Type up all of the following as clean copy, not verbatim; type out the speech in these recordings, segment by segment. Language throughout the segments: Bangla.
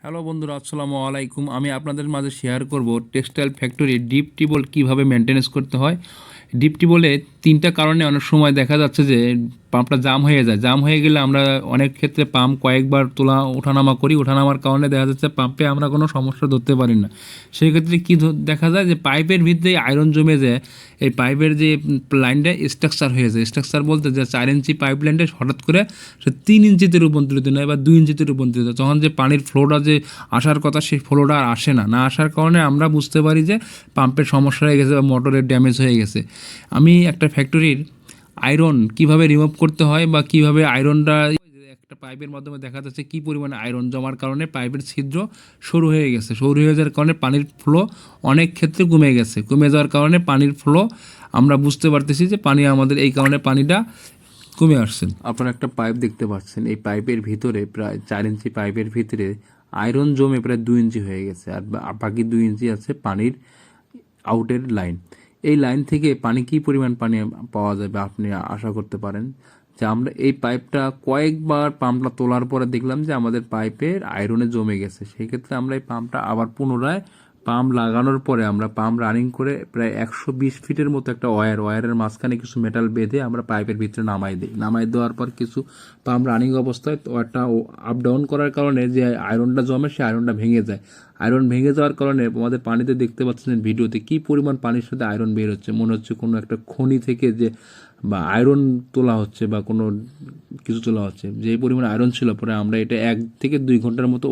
হ্যালো বন্ধুরা, আসসালামু আলাইকুম। আমি আপনাদের মাঝে শেয়ার করব টেক্সটাইল ফ্যাক্টরি ডিপ টিউবওয়েল কীভাবে মেনটেনেন্স করতে হয়। ডিপ টিউবওয়েলে তিনটা কারণে অনেক সময় দেখা যাচ্ছে যে পাম্পটা জাম হয়ে যায়। জাম হয়ে গেলে আমরা অনেক ক্ষেত্রে পাম্প কয়েকবার তোলা ওঠানামা করি। ওঠানামার কারণে দেখা যাচ্ছে পাম্পে আমরা কোনো সমস্যা ধরতে পারি না। সেই ক্ষেত্রে কী দেখা যায় যে পাইপের ভিতরে আয়রন জমে যায়। এই পাইপের যে লাইনটা স্ট্রাকচার হয়ে যায়, স্ট্রাকচার বলতে যে 4 ইঞ্চি পাইপ লাইনটা হঠাৎ করে সে 3 ইঞ্চিতে রূপান্তরিত নয় বা 2 ইঞ্চিতে রূপান্তরিত। তখন যে পানির ফ্লোটা যে আসার কথা সেই ফ্লোটা আর আসে না। না আসার কারণে আমরা বুঝতে পারি যে পাম্পের সমস্যা হয়ে গেছে বা মোটরের ড্যামেজ হয়ে গেছে। আমি একটা ফ্যাক্টরির আয়রন কিভাবে রিমুভ করতে হয় বা কিভাবে আয়রনটা একটা পাইপের মাধ্যমে দেখা যাচ্ছে কী পরিমাণে আয়রন জমার কারণে পাইপের ছিদ্র সরু হয়ে গেছে। সরু হয়ে যাওয়ার কারণে পানির ফ্লো অনেক ক্ষেত্রে কমে গেছে। কমে যাওয়ার কারণে পানির ফ্লো আমরা বুঝতে পারতেছি যে পানি আমাদের এই কারণে পানিটা কমে আসছে। আপনারা একটা পাইপ দেখতে পাচ্ছেন, এই পাইপের ভিতরে প্রায় 4 ইঞ্চি পাইপের ভিতরে আয়রন জমে প্রায় 2 ইঞ্চি হয়ে গেছে, আর বাকি 2 ইঞ্চি আছে পানির আউটের লাইন। এই লাইন থেকে পানি কী পরিমাণ পানি পাওয়া যাবে আপনি আশা করতে পারেন যে আমরা এই পাইপটা কয়েকবার পাম্পটা তোলার পরে দেখলাম যে আমাদের পাইপের আয়রনে জমে গেছে। সেই ক্ষেত্রে আমরা এই পাম্পটা আবার পুনরায় পাম্প লাগানোর পরে আমরা পাম্প রানিং করে প্রায় 120 ফিটের মতো একটা ওয়্যারের মাঝখানে কিছু মেটাল বেঁধে আমরা পাইপের ভিতরে নামাই দিই। নামাই দেওয়ার পর কিছু পাম্প রানিং অবস্থায় ওয়ারটা আপ ডাউন করার কারণে যে আয়রনটা জমে সেই আয়রনটা ভেঙে যায়। আয়রন ভেঙে যাওয়ার কারণে আমাদের পানিতে দেখতে পাচ্ছেন ভিডিওতে কী পরিমাণ পানির সাথে আয়রন বের হচ্ছে। মনে হচ্ছে কোনো একটা খনি থেকে যে বা আয়রন তোলা হচ্ছে বা কোনো কিছু তোলা হচ্ছে। যে পরিমাণ আয়রন ছিল, পরে আমরা এটা 1 থেকে 2 ঘন্টার মতো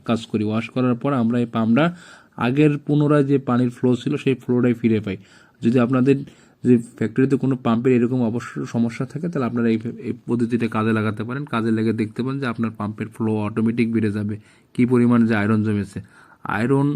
কাজ করি। ওয়াশ করার পর আমরা এই পাম্পটা আগের পুনরায় যে পানির ফ্লো ছিল সেই ফ্লোটাই ফিরে পাই। যদি আপনাদের যে ফ্যাক্টরিতে কোনো পাম্পের এরকম অবশ্য সমস্যা থাকে তাহলে আপনারা এই পদ্ধতিটা কাজে লাগাতে পারেন। কাজে লেগে দেখতে পান যে আপনার পাম্পের ফ্লো অটোমেটিক বেড়ে যাবে, কী পরিমাণ যে আয়রন জমেছে। আয়রন